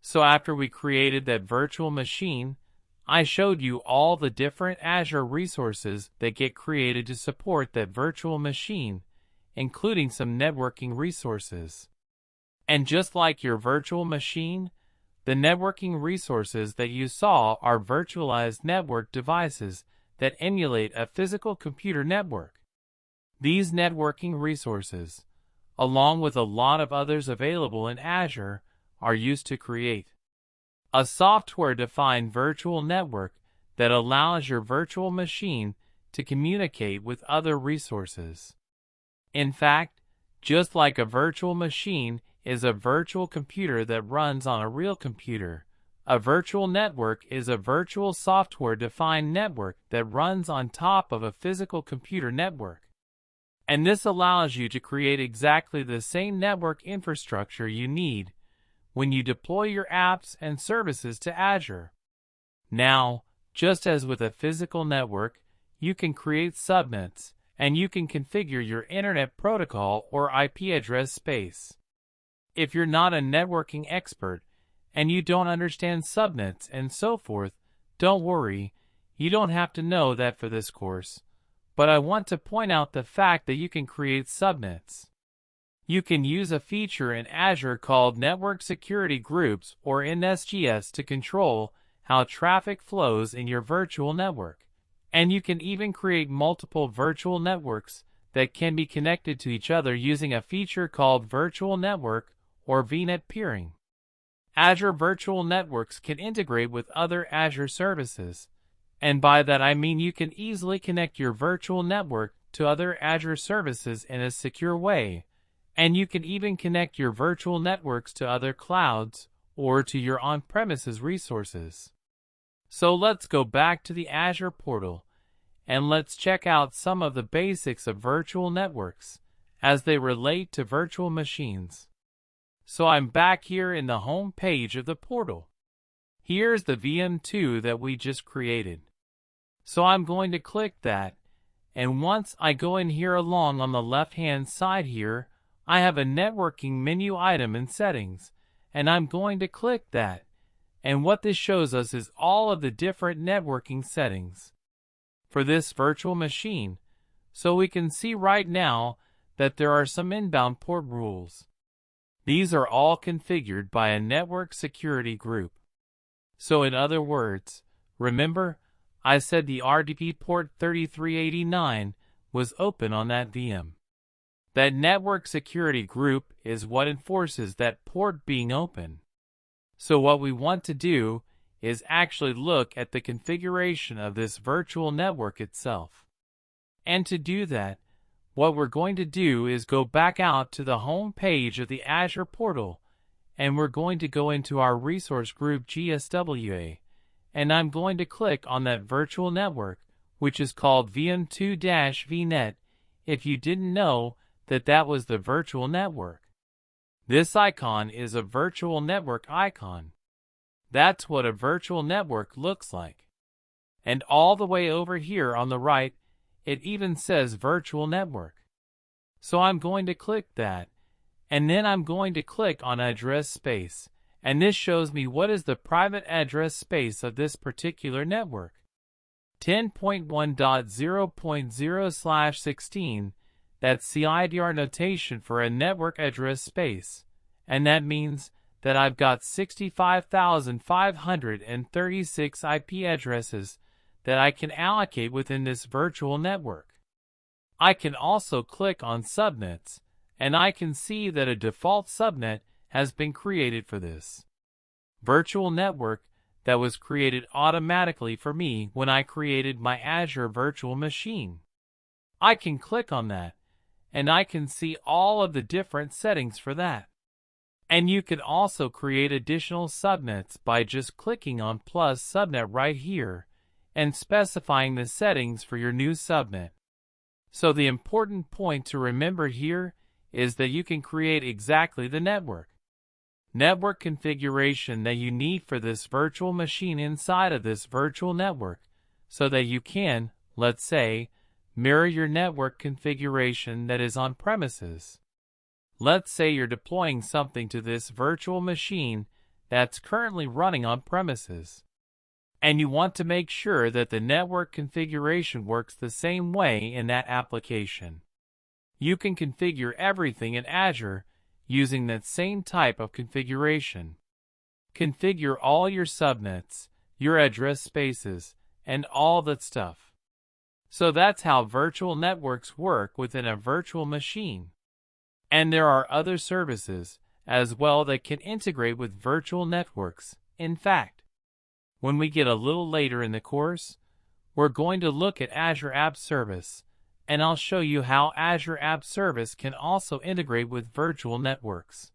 So after we created that virtual machine, I showed you all the different Azure resources that get created to support that virtual machine, including some networking resources. And just like your virtual machine, the networking resources that you saw are virtualized network devices that emulate a physical computer network. These networking resources, along with a lot of others available in Azure, are used to create a software-defined virtual network that allows your virtual machine to communicate with other resources. In fact, just like a virtual machine is a virtual computer that runs on a real computer, a virtual network is a virtual software-defined network that runs on top of a physical computer network. And this allows you to create exactly the same network infrastructure you need when you deploy your apps and services to Azure. Now, just as with a physical network, you can create subnets, and you can configure your Internet Protocol or IP address space. If you're not a networking expert, and you don't understand subnets and so forth, don't worry, you don't have to know that for this course. But I want to point out the fact that you can create subnets. You can use a feature in Azure called Network Security Groups or NSGs to control how traffic flows in your virtual network. And you can even create multiple virtual networks that can be connected to each other using a feature called Virtual Network or VNet peering. Azure Virtual Networks can integrate with other Azure services. And by that I mean you can easily connect your virtual network to other Azure services in a secure way. And you can even connect your virtual networks to other clouds or to your on-premises resources. So let's go back to the Azure portal and let's check out some of the basics of virtual networks as they relate to virtual machines. So I'm back here in the home page of the portal. Here's the VM2 that we just created. So I'm going to click that, and once I go in here along on the left-hand side here, I have a networking menu item in settings, and I'm going to click that. And what this shows us is all of the different networking settings for this virtual machine. So we can see right now that there are some inbound port rules. These are all configured by a network security group. So in other words, remember, I said the RDP port 3389 was open on that VM. That network security group is what enforces that port being open. So what we want to do is actually look at the configuration of this virtual network itself. And to do that, what we're going to do is go back out to the home page of the Azure portal, and we're going to go into our resource group GSWA, and I'm going to click on that virtual network, which is called VM2-VNet, if you didn't know that was the virtual network. This icon is a virtual network icon. That's what a virtual network looks like. And all the way over here on the right, it even says virtual network. So I'm going to click that, and then I'm going to click on address space, and this shows me what is the private address space of this particular network. 10.1.0.0/16, that's CIDR notation for a network address space, and that means that I've got 65,536 IP addresses that I can allocate within this virtual network. I can also click on subnets, and I can see that a default subnet has been created for this virtual network that was created automatically for me when I created my Azure virtual machine. I can click on that, and I can see all of the different settings for that. And you can also create additional subnets by just clicking on plus subnet right here and specifying the settings for your new subnet. So the important point to remember here is that you can create exactly the network configuration that you need for this virtual machine inside of this virtual network, so that you can, let's say, mirror your network configuration that is on premises. Let's say you're deploying something to this virtual machine that's currently running on premises. And you want to make sure that the network configuration works the same way in that application. You can configure everything in Azure using that same type of configuration. Configure all your subnets, your address spaces, and all that stuff. So that's how virtual networks work within a virtual machine. And there are other services as well that can integrate with virtual networks. In fact, when we get a little later in the course, we're going to look at Azure App Service, and I'll show you how Azure App Service can also integrate with virtual networks.